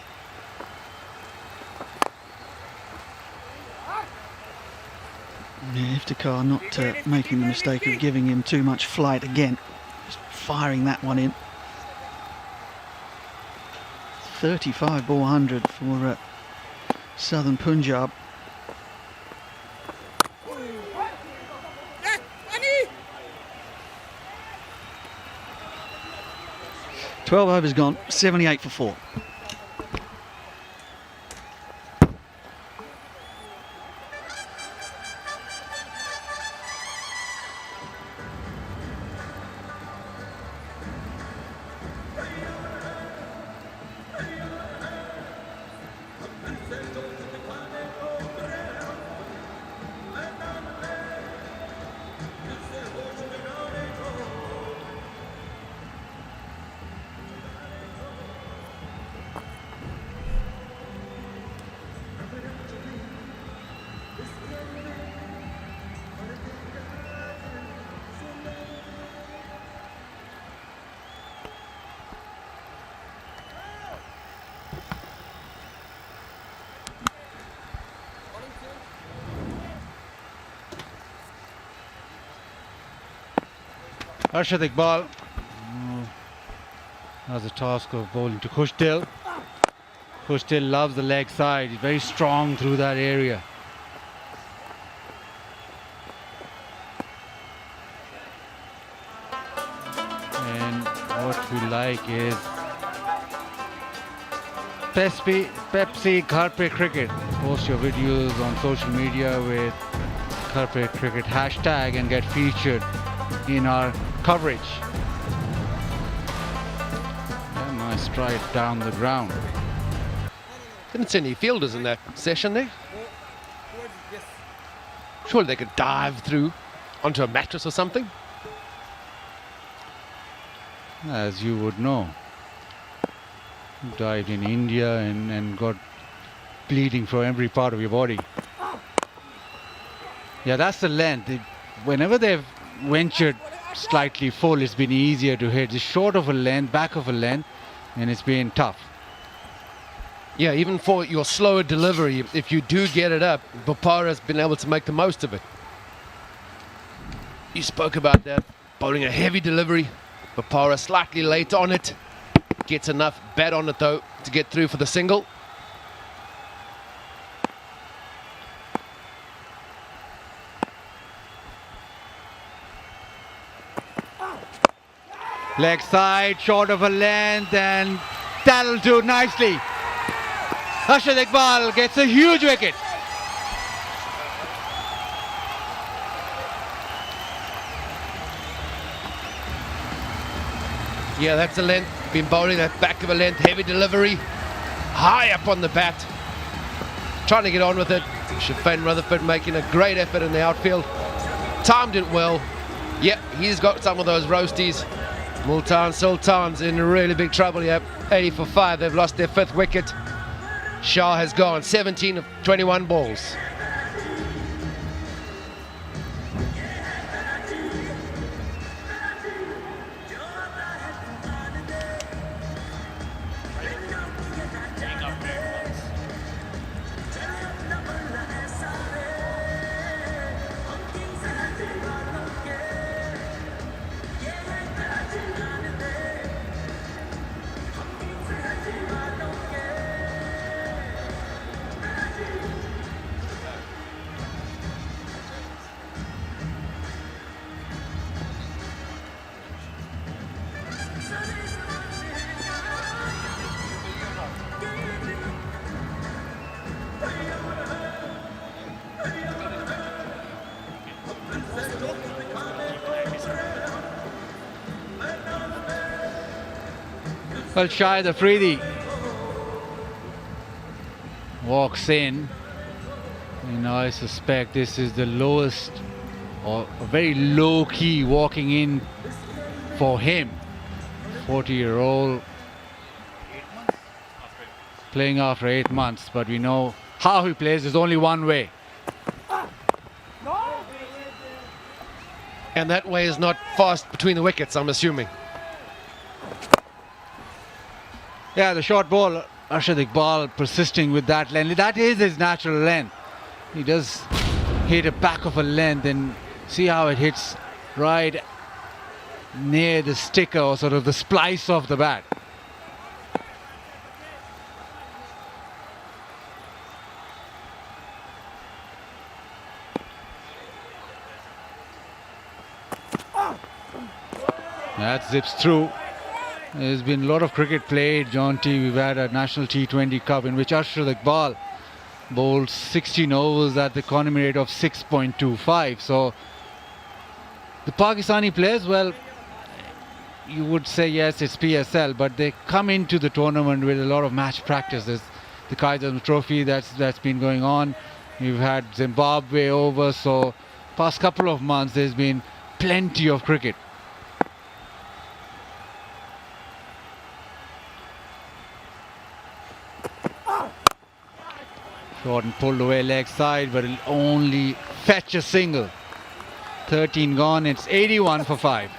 Yeah, Iftikhar not making the mistake of giving him too much flight again. Just firing that one in. 35 ball 100 for Southern Punjab. Twelve overs gone, 78 for 4. Arshad Iqbal has a task of bowling to Kushdil. Kushdil loves the leg side. He's very strong through that area. And what we like is Pepsi Carpe Cricket. Post your videos on social media with Carpe Cricket hashtag and get featured in our coverage. And nice stride down the ground. Didn't see any fielders in that session there. Surely they could dive through onto a mattress or something. As you would know, dived in India and got bleeding from every part of your body. Yeah, that's the length. Whenever they've ventured slightly full, it's been easier to hit. It's short of a length, back of a length, and it's been tough. Yeah, even for your slower delivery, if you do get it up, Bopara's been able to make the most of it. You spoke about that, bowling a heavy delivery. Bopara slightly late on it. Gets enough bat on it though to get through for the single. Leg side, short of a length, and that'll do nicely. Arshad Iqbal gets a huge wicket. Yeah, that's a length. Been bowling that back of a length, heavy delivery. High up on the bat. trying to get on with it. Shafane Rutherford making a great effort in the outfield. Timed it well. Yep, he's got some of those roasties. Multan Sultans in really big trouble here. 80 for 5. They've lost their 5th wicket. Shah has gone 17 of 21 balls. Well, Shahid Afridi walks in. You know, I suspect this is the lowest or a very low key walking in for him. 40-year-old playing after 8 months, but we know how he plays. There's only one way. And that way is not fast between the wickets, I'm assuming. Yeah, the short ball, Arshad Iqbal persisting with that length. That is his natural length. He does hit a back of a length, and see how it hits right near the sticker or sort of the splice of the bat. That zips through. There's been a lot of cricket played, John T. We've had a National T20 Cup in which Arshad Iqbal bowled 16 overs at the economy rate of 6.25. So the Pakistani players, well, you would say yes, it's PSL, but they come into the tournament with a lot of match practice. There's the Kaiser Trophy that's been going on. We've had Zimbabwe over, so past couple of months there's been plenty of cricket. Short and pulled away leg side, but it'll only fetch a single. 13 gone, it's 81 for 5.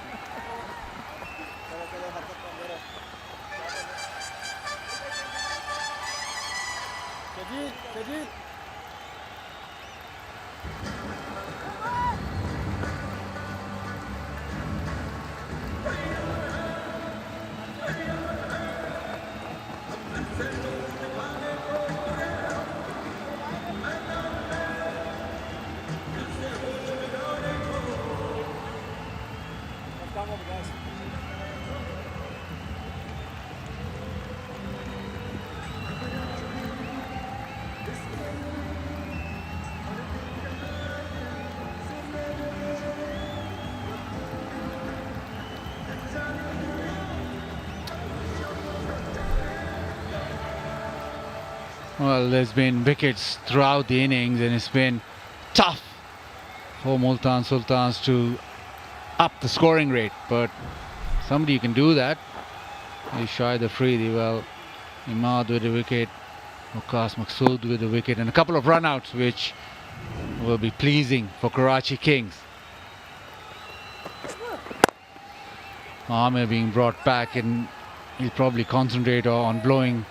Well, there's been wickets throughout the innings, and it's been tough for Multan Sultans to up the scoring rate, but somebody can do that is Shahid Afridi. Well, Imad with a wicket, Waqas Maqsood with a wicket, and a couple of runouts which will be pleasing for Karachi Kings. Amir being brought back, and he'll probably concentrate on bowling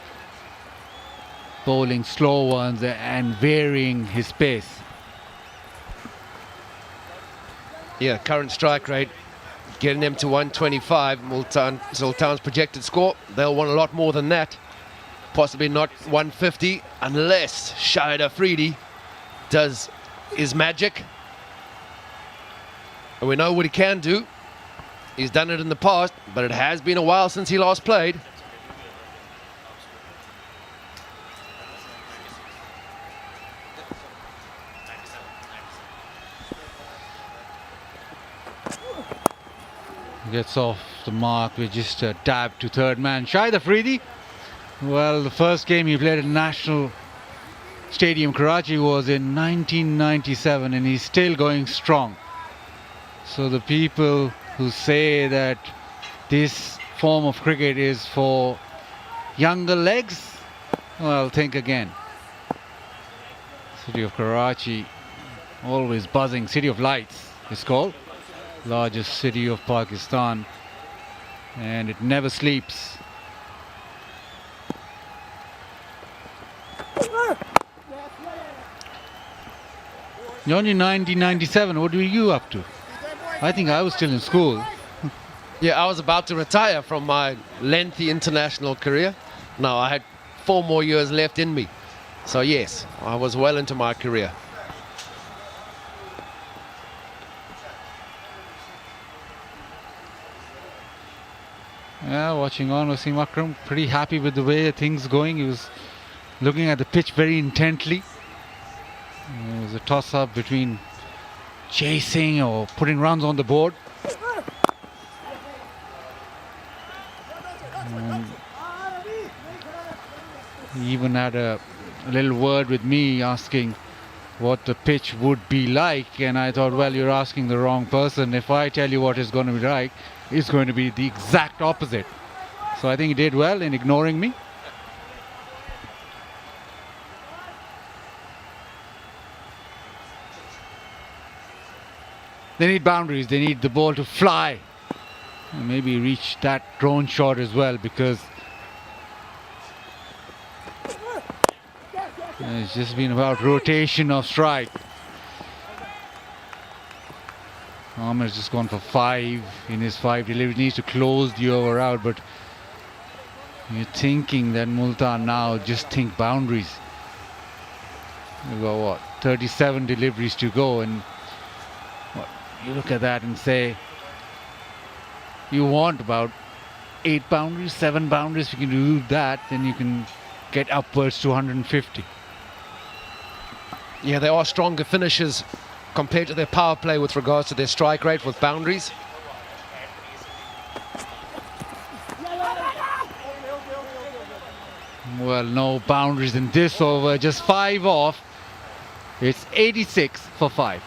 slow ones and varying his pace. Yeah, current strike rate getting them to 125. Multan Sultan's projected score, they'll want a lot more than that. Possibly not 150 unless Shahid Afridi does his magic. And we know what he can do. He's done it in the past, but it has been a while since he last played. Gets off the mark with just a dab to third man. Shahid Afridi, well, the first game he played at national stadium, Karachi, was in 1997, and he's still going strong. So the people who say that this form of cricket is for younger legs, well, think again. City of Karachi, always buzzing. City of Lights, it's called. Largest city of Pakistan, and it never sleeps. Johnny, 1997, what were you up to? I think I was still in school. Yeah, I was about to retire from my lengthy international career. No, I had 4 more years left in me. So yes, I was well into my career. Yeah, watching on Wasim Akram, pretty happy with the way things going. He was looking at the pitch very intently. It was a toss-up between chasing or putting runs on the board. He even had a little word with me asking what the pitch would be like, and I thought, well, you're asking the wrong person. If I tell you what it's going to be like, it's going to be the exact opposite. So I think he did well in ignoring me. They need boundaries, they need the ball to fly. And maybe reach that drone shot as well, because it's just been about rotation of strike. Ahmed's just gone for 5 in his 5 deliveries. Needs to close the over out, but you're thinking that Multan now just think boundaries. We've got what, 37 deliveries to go, and you look at that and say you want about 8 boundaries, 7 boundaries. If you can do that, then you can get upwards to 150. Yeah, they are stronger finishers compared to their power play with regards to their strike rate with boundaries. Well, no boundaries in this over, just 5 off. It's 86 for 5.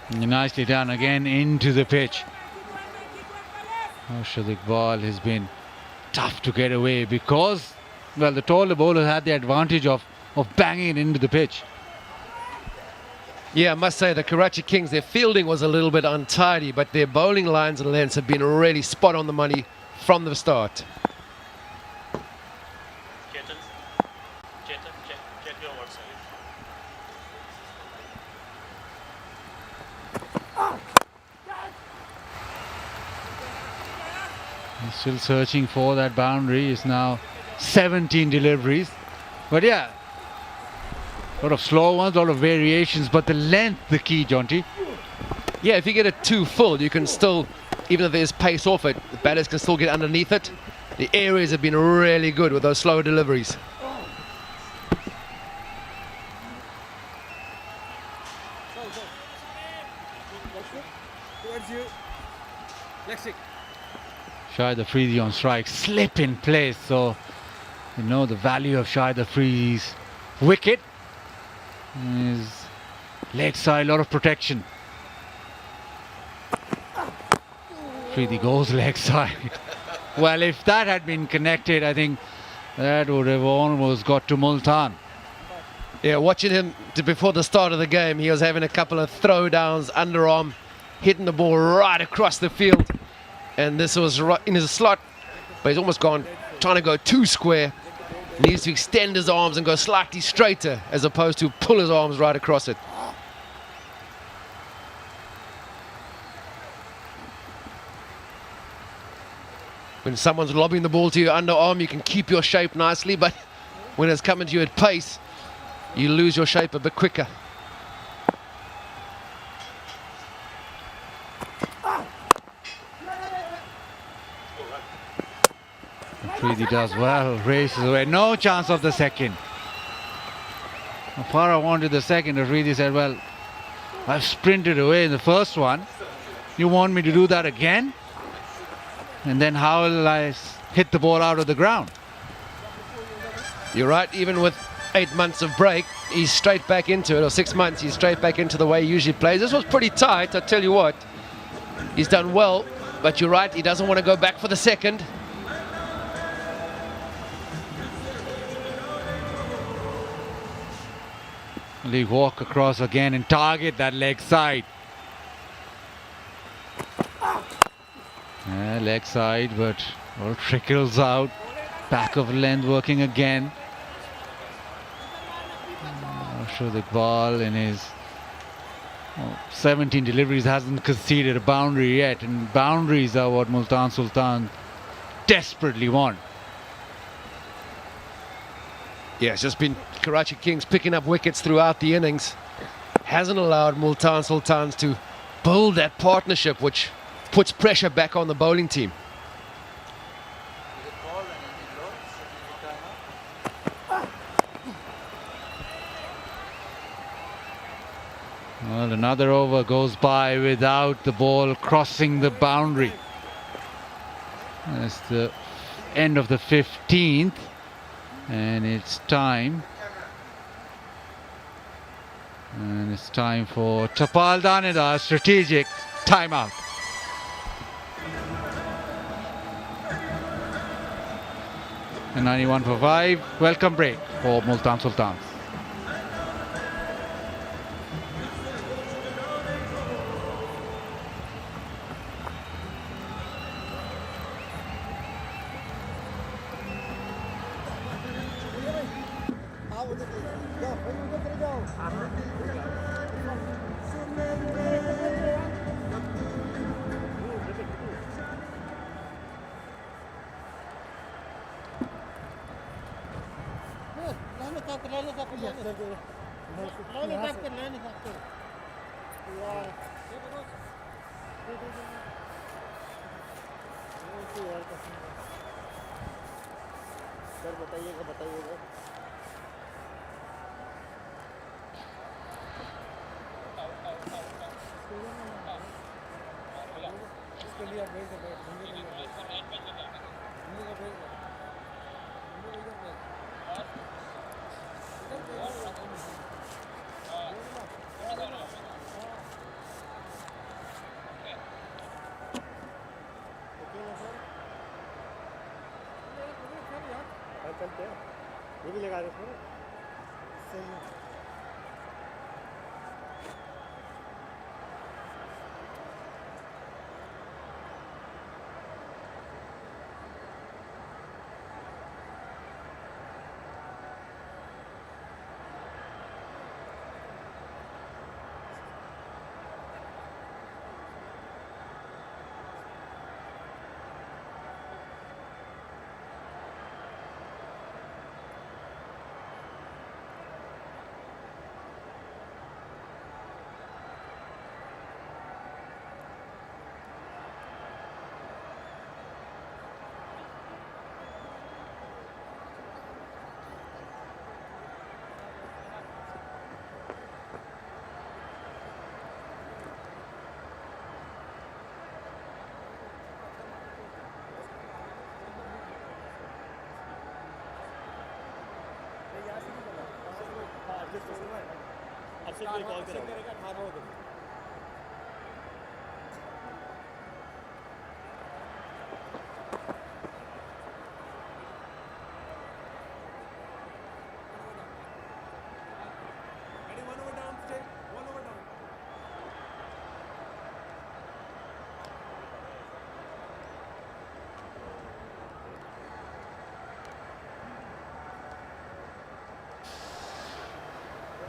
Nicely done again into the pitch. Arshad Iqbal has been tough to get away because, well, the taller bowler had the advantage of banging it into the pitch. Yeah, I must say the Karachi Kings, their fielding was a little bit untidy, but their bowling lines and lengths have been really spot on the money from the start. Check your work, sir. He's still searching for that boundary. It's now 17 deliveries. But yeah, a lot of slow ones, a lot of variations, but the length, the key, Jonty. Yeah, if you get it too full, you can still, even if there's pace off it, the batters can still get underneath it. The areas have been really good with those slow deliveries. Shahid Afridi on strike, slip in place, so you know the value of Shahid Afridi's wicket. His leg side, a lot of protection. Afridi goes leg side. Well, if that had been connected, I think that would have almost got to Multan. Yeah, watching him before the start of the game, he was having a couple of throwdowns, underarm, hitting the ball right across the field. And this was right in his slot, but he's almost gone, trying to go too square. He needs to extend his arms and go slightly straighter, as opposed to pull his arms right across it. When someone's lobbing the ball to your underarm, you can keep your shape nicely, but when it's coming to you at pace, you lose your shape a bit quicker. Afridi does well, races away. No chance of the second. Farah wanted the second. Afridi said, well, I've sprinted away in the first one. You want me to do that again? And then how will I hit the ball out of the ground? You're right, even with 8 months of break, he's straight back into it, or 6 months, he's straight back into the way he usually plays. This was pretty tight, I tell you what. He's done well, but you're right, he doesn't want to go back for the second. They walk across again and target that leg side. Leg side, but all trickles out. Back of length working again. Arshad Iqbal in his 17 deliveries hasn't conceded a boundary yet, and boundaries are what Multan Sultan desperately want. Yeah, it's just been Karachi Kings picking up wickets throughout the innings. Hasn't allowed Multan Sultans to build that partnership, which puts pressure back on the bowling team. Well, another over goes by without the ball crossing the boundary. That's the end of the 15th, and it's time. And it's time for Tapal Danida, strategic timeout. And 91 for 5. Welcome break for Multan Sultans. ये भी लगा दो सही है।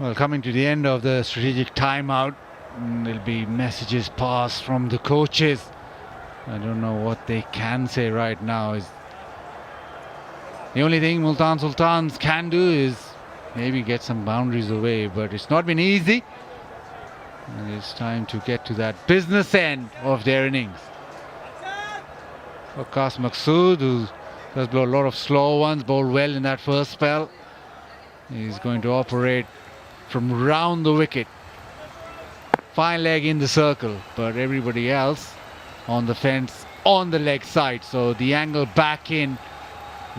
Well, coming to the end of the strategic timeout, there'll be messages passed from the coaches I don't know what they can say right now. Is the only thing Multan Sultans can do is maybe get some boundaries away, but it's not been easy. And it's time to get to that business end of their innings. Waqas Maqsood, who does blow a lot of slow ones, bowled well in that first spell. He's going to operate from round the wicket. Fine leg in the circle, but everybody else on the fence on the leg side. So the angle back in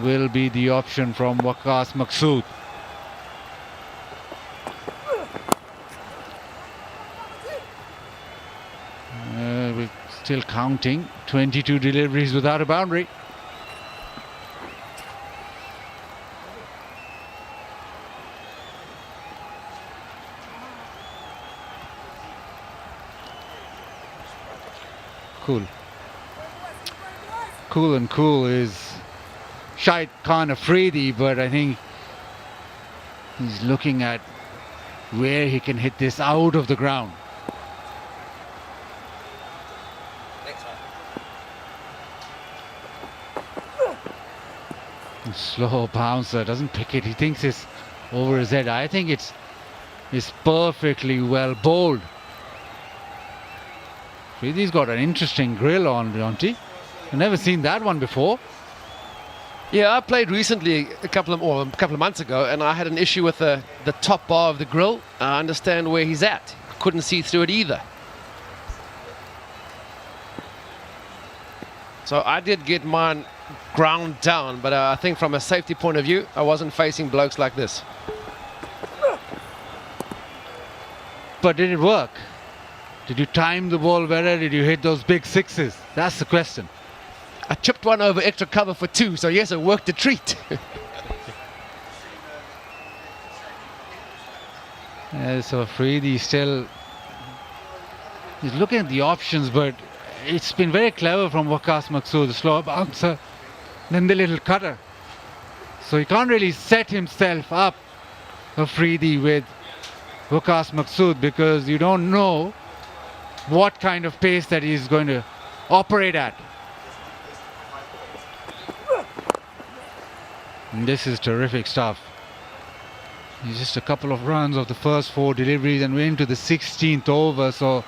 will be the option from Waqas Maqsood. We're still counting. 22 deliveries without a boundary. Cool. Cool and cool is Shahid Khan Afridi, but I think he's looking at where he can hit this out of the ground. Slow bouncer, doesn't pick it. He thinks it's over his head. I think it's perfectly well bowled. He's got an interesting grill on, don't he? I've never seen that one before. Yeah, I played recently a couple of months ago, and I had an issue with the top bar of the grill. I understand where he's at. I couldn't see through it either. So I did get mine ground down, but I think from a safety point of view, I wasn't facing blokes like this. But did it work? Did you time the ball better? Did you hit those big sixes? That's the question. I chipped one over extra cover for 2, so yes, it worked a treat. So Afridi still he's looking at the options, but it's been very clever from Waqas Maqsood, the slow bouncer, then the little cutter. So he can't really set himself up, Afridi, with Waqas Maqsood, because you don't know what kind of pace that he's going to operate at. And this is terrific stuff. He's just a couple of runs of the first 4 deliveries, and we're into the 16th over, so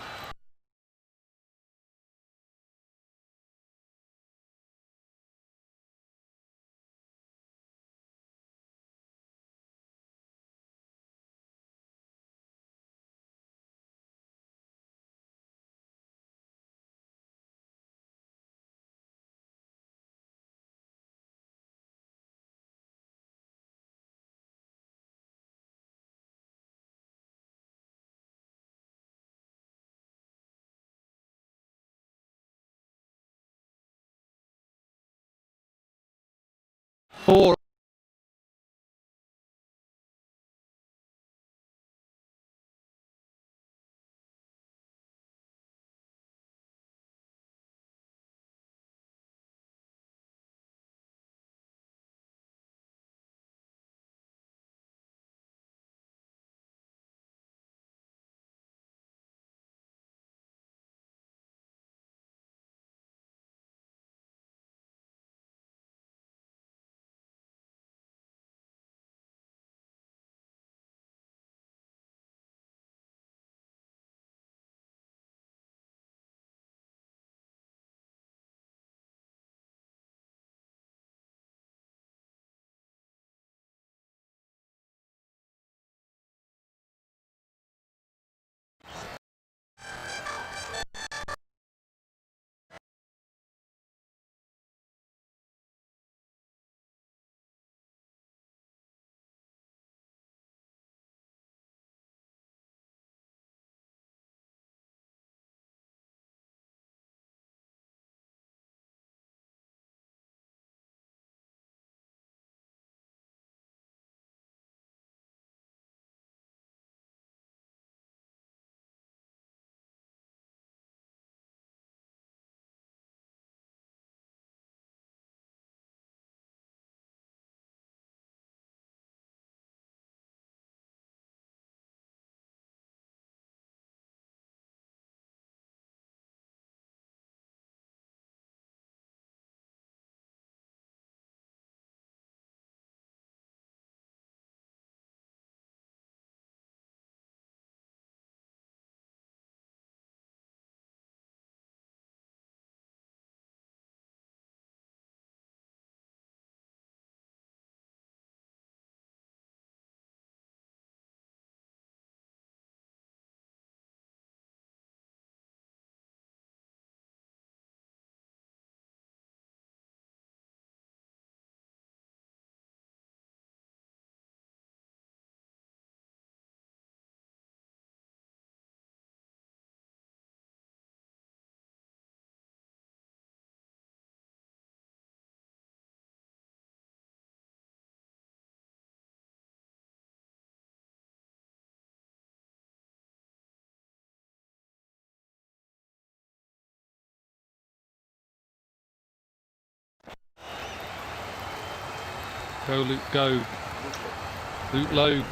four Go, Luke, go. Luke Lowe